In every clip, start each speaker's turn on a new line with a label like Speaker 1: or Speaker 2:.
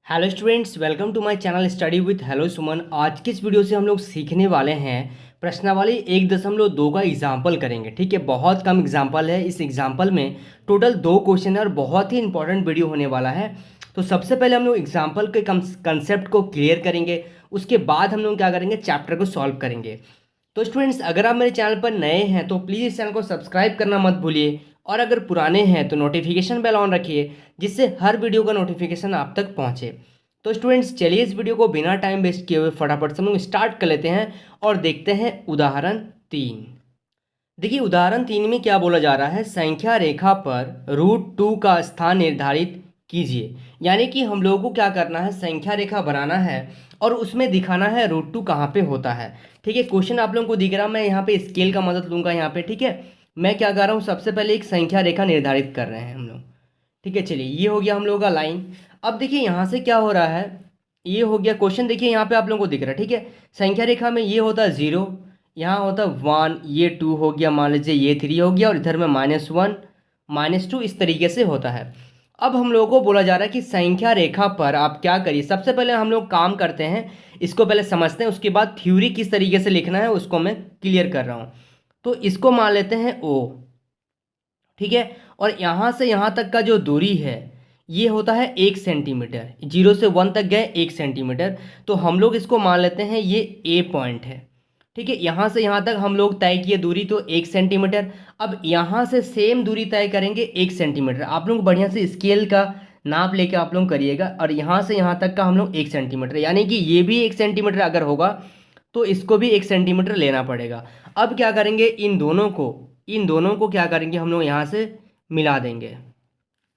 Speaker 1: Hello students, welcome to my channel study with hello Suman. आज की इस वीडियो से हम लोग सीखने वाले हैं प्रश्नावली 1.2 का एग्जाम्पल करेंगे। ठीक है, बहुत कम एग्जाम्पल है। इस एग्जाम्पल में टोटल 2 क्वेश्चन है और बहुत ही इंपॉर्टेंट वीडियो होने वाला है। तो सबसे पहले हम लोग एग्जाम्पल के कंसेप्ट को क्लियर करेंगे, उसके बाद हम लोग क्या करेंगे, चैप्टर को सॉल्व करेंगे। तो स्टूडेंट्स, अगर आप मेरे चैनल पर नए हैं तो प्लीज़ इस चैनल को सब्सक्राइब करना मत भूलिए, और अगर पुराने हैं तो नोटिफिकेशन बेल ऑन रखिए, जिससे हर वीडियो का नोटिफिकेशन आप तक पहुंचे। तो स्टूडेंट्स, चलिए इस वीडियो को बिना टाइम वेस्ट किए हुए फटाफट से हम लोग स्टार्ट कर लेते हैं और देखते हैं उदाहरण 3। देखिए, उदाहरण 3 में क्या बोला जा रहा है, संख्या रेखा पर √2 का स्थान निर्धारित कीजिए। यानी कि हम लोगों को क्या करना है, संख्या रेखा बनाना है और उसमें दिखाना है √2 कहाँ पे होता है। ठीक है, क्वेश्चन आप लोगों को दिख रहा है। मैं यहाँ पे स्केल का मदद लूंगा यहाँ पे। ठीक है, मैं क्या कर रहा हूँ, सबसे पहले एक संख्या रेखा निर्धारित कर रहे हैं हम लोग। ठीक है, चलिए ये हो गया हम लोगों का लाइन। अब देखिए यहाँ से क्या हो रहा है, ये हो गया क्वेश्चन। देखिए यहाँ पे आप लोगों को दिख रहा है। ठीक है, संख्या रेखा में ये होता है 0, यहाँ होता है 1, ये 2 हो गया, मान लीजिए ये 3 हो गया, और इधर में -1 -2 इस तरीके से होता है। अब हम लोगों को बोला जा रहा है कि संख्या रेखा पर आप क्या करिए। सबसे पहले हम लोग काम करते हैं, इसको पहले समझते हैं, उसके बाद थ्योरी किस तरीके से लिखना है उसको मैं क्लियर कर रहा हूँ। तो इसको मान लेते हैं O। ठीक है, और यहाँ से यहाँ तक का जो दूरी है ये होता है 1 सेंटीमीटर। 0 से 1 तक गए 1 सेंटीमीटर, तो हम लोग इसको मान लेते हैं ये ए पॉइंट है। ठीक है, यहाँ से यहाँ तक हम लोग तय किए दूरी, तो 1 सेंटीमीटर। अब यहाँ से सेम दूरी तय करेंगे 1 सेंटीमीटर। आप लोग बढ़िया से स्केल का नाप लेके आप लोग करिएगा, और यहाँ से यहाँ तक का हम लोग 1 सेंटीमीटर, यानी कि ये भी 1 सेंटीमीटर अगर होगा तो इसको भी 1 सेंटीमीटर लेना पड़ेगा। अब क्या करेंगे, इन दोनों को क्या करेंगे, हम लोग यहाँ से मिला देंगे।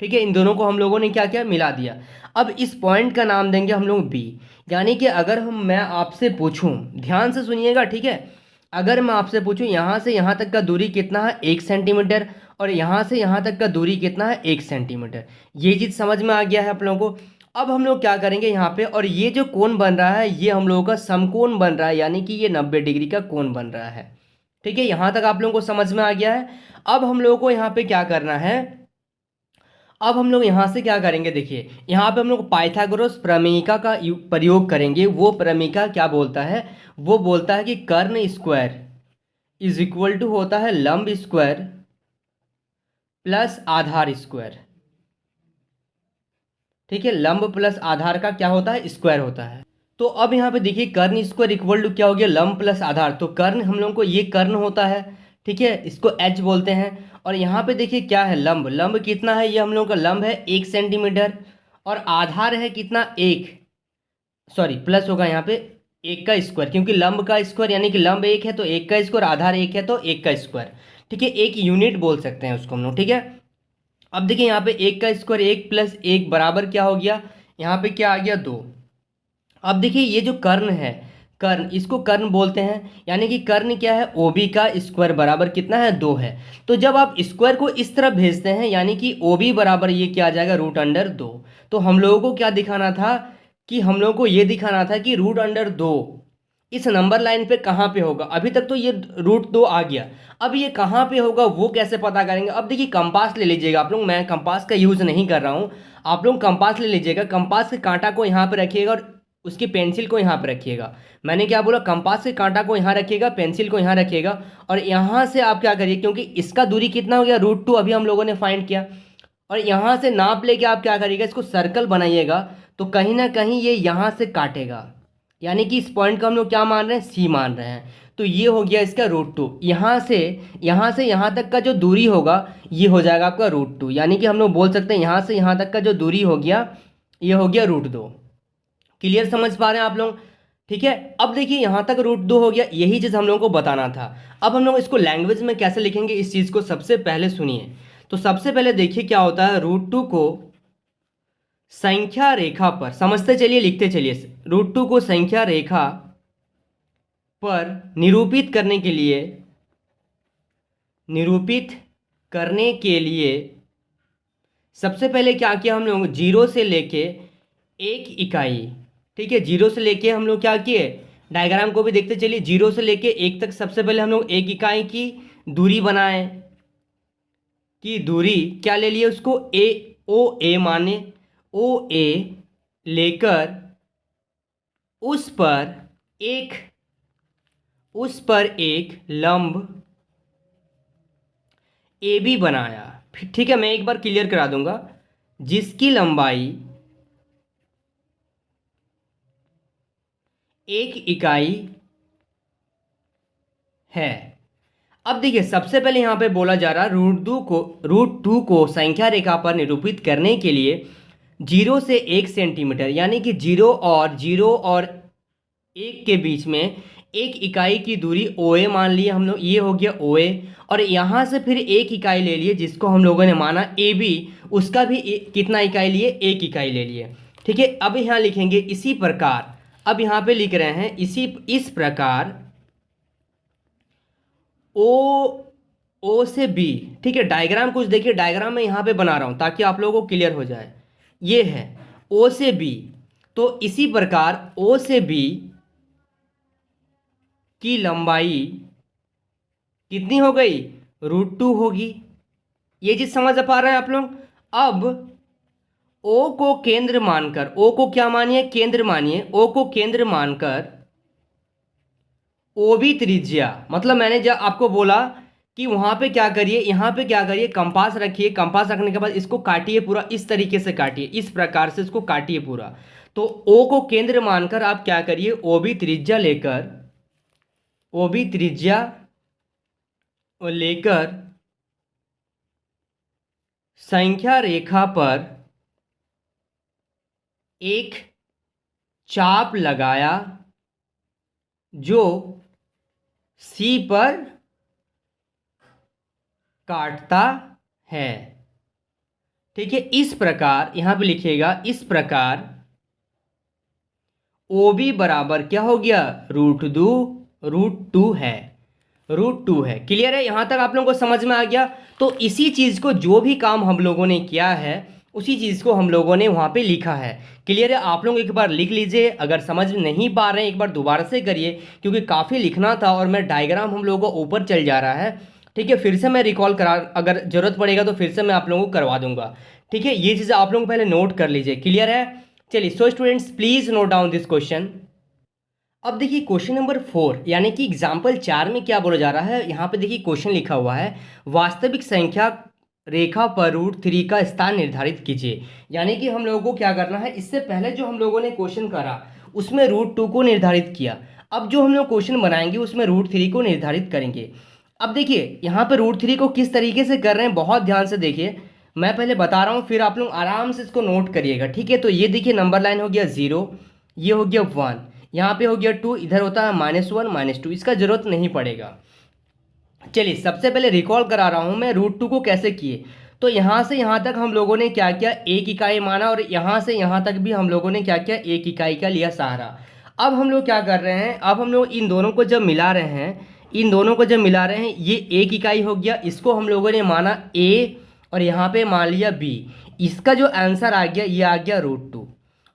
Speaker 1: ठीक है, इन दोनों को हम लोगों ने क्या किया, मिला दिया। अब इस पॉइंट का नाम देंगे हम लोग बी। यानी कि अगर मैं आपसे पूछूं, ध्यान से सुनिएगा। ठीक है, अगर मैं आपसे पूछूं यहाँ से यहाँ तक का दूरी कितना है, 1 सेंटीमीटर, और यहाँ से यहाँ तक का दूरी कितना है, 1 सेंटीमीटर। ये चीज़ समझ में आ गया है आप लोगों को। अब हम लोग क्या करेंगे यहाँ पे, और ये जो कोण बन रहा है ये हम लोगों का समकोण बन रहा है, यानी कि ये 90 डिग्री का कोण बन रहा है। ठीक है, यहाँ तक आप लोगों को समझ में आ गया है। अब हम लोगों को यहाँ पे क्या करना है, अब हम लोग यहाँ से क्या करेंगे, देखिए यहाँ पे हम लोग पाइथागोरस प्रमेयिका का प्रयोग करेंगे। वो प्रमेयिका क्या बोलता है, वो बोलता है कि कर्ण स्क्वायर इज इक्वल टू होता है लंब स्क्वायर प्लस आधार स्क्वायर। ठीक है, लंब प्लस आधार का क्या होता है, स्क्वायर होता है। तो अब यहाँ पे देखिए कर्ण स्क्वायर इक्वल टू क्या हो गया, लंब प्लस आधार। तो कर्ण हम लोगों को ये कर्ण होता है। ठीक है, इसको एच बोलते हैं। और यहाँ पे देखिए क्या है, लंब। लंब कितना है, ये हम लोगों का लंब है 1 सेंटीमीटर, और आधार है कितना, 1, सॉरी प्लस होगा यहाँ पे 1 का स्क्वायर, क्योंकि लंब का स्क्वायर यानी कि लंब 1 है तो 1 का स्क्वायर, आधार 1 है तो 1 का स्क्वायर। ठीक है, 1 यूनिट बोल सकते हैं उसको हम लोग। ठीक है, अब देखिए यहाँ पे 1 का स्क्वायर 1 + 1 बराबर क्या हो गया, यहाँ पे क्या आ गया, 2। अब देखिए ये जो कर्ण है, कर्ण, इसको कर्ण बोलते हैं। यानी कि कर्ण क्या है, OB का स्क्वायर बराबर कितना है, 2 है। तो जब आप स्क्वायर को इस तरफ भेजते हैं, यानी कि OB बराबर ये क्या आ जाएगा, √2। तो हम लोगों को क्या दिखाना था, कि हम लोगों को ये दिखाना था कि √2 इस नंबर लाइन पे कहाँ पे होगा। अभी तक तो ये √2 आ गया, अब ये कहाँ पे होगा वो कैसे पता करेंगे। अब देखिए कंपास ले लीजिएगा आप लोग, मैं कंपास का यूज़ नहीं कर रहा हूँ, आप लोग कंपास ले लीजिएगा। कंपास के कांटा को यहाँ पे रखिएगा और उसकी पेंसिल को यहाँ पे रखिएगा। मैंने क्या बोला, कंपास के कांटा को यहाँ रखिएगा, पेंसिल को यहाँ रखिएगा, और यहाँ से आप क्या करिए, क्योंकि इसका दूरी कितना हो गया, √2 अभी हम लोगों ने फाइंड किया, और यहाँ से नाप लेके आप क्या करिएगा, इसको सर्कल बनाइएगा। तो कहीं ना कहीं ये यहाँ से काटेगा, यानी कि इस पॉइंट को हम लोग क्या मान रहे हैं, सी मान रहे हैं। तो ये हो गया इसका √2। यहाँ से यहाँ तक का जो दूरी होगा ये हो जाएगा आपका √2, यानी कि हम लोग बोल सकते हैं यहाँ से यहाँ तक का जो दूरी हो गया ये हो गया √2। क्लियर समझ पा रहे हैं आप लोग। ठीक है, अब देखिए यहाँ तक √2 हो गया, यही चीज़ हम लोगों को बताना था। अब हम लोग इसको लैंग्वेज में कैसे लिखेंगे, इस चीज़ को सबसे पहले सुनिए। तो सबसे पहले देखिए क्या होता है, √2 को संख्या रेखा पर समझते चलिए, लिखते चलिए। √2 को संख्या रेखा पर निरूपित करने के लिए सबसे पहले क्या किया हम लोग, 0 से लेके 1 इकाई। ठीक है, 0 से लेके हम लोग क्या किए, डायग्राम को भी देखते चलिए। 0 से लेके 1 तक सबसे पहले हम लोग 1 इकाई की दूरी बनाए, की दूरी क्या ले लिए उसको, A O A माने, O A लेकर उस पर एक लंब ए बी बनाया। ठीक है, मैं एक बार क्लियर करा दूंगा, जिसकी लंबाई 1 इकाई है। अब देखिए, सबसे पहले यहाँ पे बोला जा रहा रूट टू को संख्या रेखा पर निरूपित करने के लिए 0 से 1 सेंटीमीटर, यानी कि 0 और 1 के बीच में 1 इकाई की दूरी OA मान लिए हम लोग, ये हो गया OA। और यहाँ से फिर 1 इकाई ले लिए, जिसको हम लोगों ने माना AB, उसका भी कितना इकाई लिए, 1 इकाई ले लिए। ठीक है, अब यहाँ लिखेंगे इसी प्रकार, अब यहाँ पे लिख रहे हैं इस प्रकार ओ से बी। ठीक है, डायग्राम कुछ देखिए, डायग्राम मैं यहाँ पे बना रहा हूँ ताकि आप लोगों को क्लियर हो जाए। ये है ओ से बी, तो इसी प्रकार ओ से बी की लंबाई कितनी हो गई, √2 होगी। ये चीज समझ पा रहे हैं आप लोग। अब ओ को केंद्र मानकर, ओ को क्या मानिए, केंद्र मानिए, ओ को केंद्र मानकर ओ भी त्रिज्या, मतलब मैंने जब आपको बोला कि वहां पे क्या करिए, यहाँ पे क्या करिए, कंपास रखिए, कंपास रखने के बाद इसको काटिए, पूरा इस तरीके से काटिए, इस प्रकार से इसको काटिए पूरा। तो ओ को केंद्र मानकर आप क्या करिए, ओ भी त्रिज्या लेकर संख्या रेखा पर एक चाप लगाया जो सी पर काटता है। ठीक है, इस प्रकार यहां पे लिखिएगा, इस प्रकार ओ बी बराबर क्या हो गया, √2 है, √2 है। क्लियर है, यहां तक आप लोगों को समझ में आ गया। तो इसी चीज को, जो भी काम हम लोगों ने किया है, उसी चीज को हम लोगों ने वहां पे लिखा है। क्लियर है, आप लोग एक बार लिख लीजिए, अगर समझ नहीं पा रहे हैं एक बार दोबारा से करिए, क्योंकि काफ़ी लिखना था और मैं डायग्राम हम लोगों को ऊपर चल जा रहा है। ठीक है, फिर से मैं रिकॉल करा, अगर जरूरत पड़ेगा तो फिर से मैं आप लोगों को करवा दूंगा। ठीक है, ये चीज़ें आप लोग पहले नोट कर लीजिए। क्लियर है, चलिए, so students please note down this question. अब देखिए क्वेश्चन नंबर 4, यानी कि एग्जाम्पल 4 में क्या बोला जा रहा है, यहाँ पे देखिए क्वेश्चन लिखा हुआ है, वास्तविक संख्या रेखा पर √3 का स्थान निर्धारित कीजिए। यानी कि हम लोगों को क्या करना है, इससे पहले जो हम लोगों ने क्वेश्चन करा उसमें √2 को निर्धारित किया, अब जो हम लोग क्वेश्चन बनाएंगे उसमें √3 को निर्धारित करेंगे। अब देखिए यहाँ पे √3 को किस तरीके से कर रहे हैं, बहुत ध्यान से देखिए, मैं पहले बता रहा हूँ, फिर आप लोग आराम से इसको नोट करिएगा। ठीक है, तो ये देखिए नंबर लाइन हो गया 0, ये हो गया 1, यहाँ पे हो गया 2, इधर होता है -1 -2, इसका जरूरत नहीं पड़ेगा। चलिए, सबसे पहले रिकॉल करा रहा हूँ मैं √2 को कैसे किए। तो यहाँ से यहाँ तक हम लोगों ने क्या किया, 1 इकाई माना, और यहाँ से यहाँ तक भी हम लोगों ने क्या किया, 1 इकाई का लिया सहारा। अब हम लोग क्या कर रहे हैं, अब हम लोग इन दोनों को जब मिला रहे हैं, ये 1 इकाई हो गया, इसको हम लोगों ने माना A और यहाँ पे मान लिया B। इसका जो आंसर आ गया, ये आ गया √2।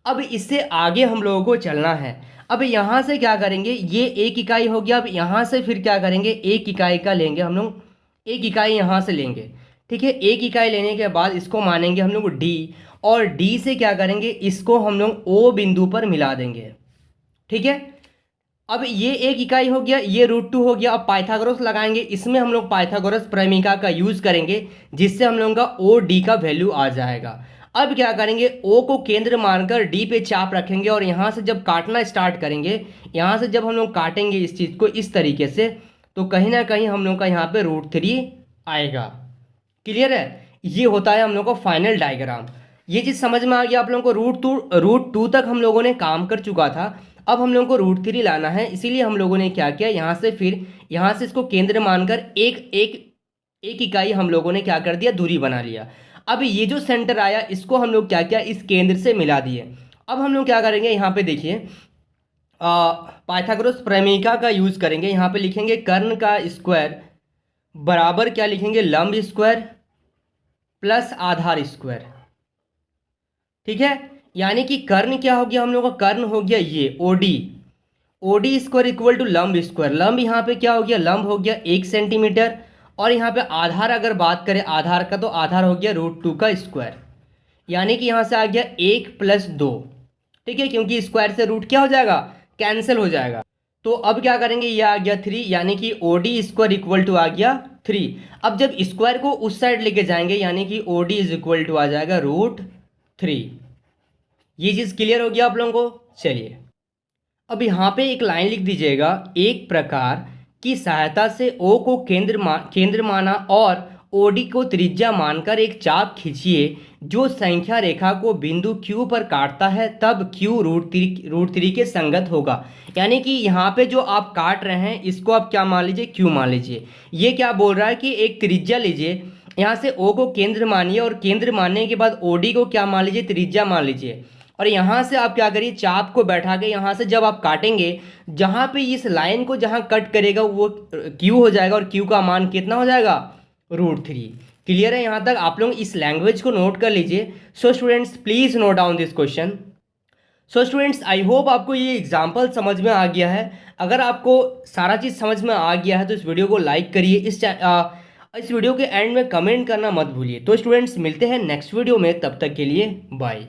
Speaker 1: अब इससे आगे हम लोगों को चलना है। अब यहाँ से क्या करेंगे, ये 1 इकाई हो गया, अब यहाँ से फिर क्या करेंगे, 1 इकाई का लेंगे हम लोग, 1 इकाई यहाँ से लेंगे। ठीक है, 1 इकाई लेने के बाद इसको मानेंगे हम लोग D, और D से क्या करेंगे, इसको हम लोग O बिंदु पर मिला देंगे। ठीक है, अब ये 1 इकाई हो गया, ये √2 हो गया। अब पाइथागोरस लगाएंगे, इसमें हम लोग पाइथागोरस प्रमेयिका का यूज करेंगे, जिससे हम लोगों का OD का वैल्यू आ जाएगा। अब क्या करेंगे, O को केंद्र मानकर D पे चाप रखेंगे, और यहाँ से जब काटना स्टार्ट करेंगे, यहाँ से जब हम लोग काटेंगे इस चीज़ को इस तरीके से, तो कहीं ना कहीं हम लोग का यहाँ पे √3 आएगा। क्लियर है, ये होता है हम लोग का फाइनल डायग्राम। ये चीज़ समझ में आ गया आप लोगों को। √2 तक हम लोगों ने काम कर चुका था, अब हम लोगों को √3 लाना है, इसीलिए हम लोगों ने क्या किया, यहाँ से फिर यहाँ से इसको केंद्र मानकर एक इकाई हम लोगों ने क्या कर दिया, दूरी बना लिया। अब ये जो सेंटर आया, इसको हम लोग क्या किया, इस केंद्र से मिला दिए। अब हम लोग क्या करेंगे, यहाँ पे देखिए पाइथागोरस प्रमेयिका का यूज करेंगे। यहाँ पे लिखेंगे कर्ण का स्क्वायर बराबर क्या लिखेंगे, लंब स्क्वायर प्लस आधार स्क्वायर। ठीक है, यानी कि कर्ण क्या हो गया, हम लोग का कर्ण हो गया ये OD स्क्वायर इक्वल टू लंब स्क्वायर। लंब यहाँ पे क्या हो गया, लंब हो गया 1 सेंटीमीटर, और यहाँ पे आधार अगर बात करें आधार का, तो आधार हो गया √2 का स्क्वायर, यानी कि यहाँ से आ गया 1 + 2। ठीक है, क्योंकि स्क्वायर से रूट क्या हो जाएगा, कैंसिल हो जाएगा। तो अब क्या करेंगे, ये आ गया 3, यानी कि ओडी स्क्वायर इक्वल टू आ गया 3। अब जब स्क्वायर को उस साइड लेके जाएंगे यानी कि ओडी इज इक्वल टू आ जाएगा √3। ये चीज़ क्लियर हो गया आप लोगों को। चलिए अब यहाँ पे एक लाइन लिख दीजिएगा, एक प्रकार की सहायता से ओ को केंद्र माना और ओडी को त्रिज्या मानकर एक चाप खींचिए जो संख्या रेखा को बिंदु Q पर काटता है, तब Q √3 के संगत होगा। यानी कि यहाँ पे जो आप काट रहे हैं इसको आप क्या मान लीजिए, Q मान लीजिए। ये क्या बोल रहा है कि एक त्रिज्या लीजिए, यहाँ से O को केंद्र मानिए और केंद्र मानने के बाद OD को क्या मान लीजिए, त्रिज्या मान लीजिए। और यहाँ से आप क्या करिए, चाप को बैठा के यहाँ से जब आप काटेंगे, जहाँ पे इस लाइन को जहाँ कट करेगा वो Q हो जाएगा और Q का मान कितना हो जाएगा, √3। क्लियर है यहाँ तक? आप लोग इस लैंग्वेज को नोट कर लीजिए। So students please note down this question. So students I hope आपको ये एग्जाम्पल समझ में आ गया है। अगर आपको सारा चीज़ समझ में आ गया है तो इस वीडियो को लाइक करिए, इस वीडियो के एंड में कमेंट करना मत भूलिए। तो स्टूडेंट्स मिलते हैं नेक्स्ट वीडियो में, तब तक के लिए बाय।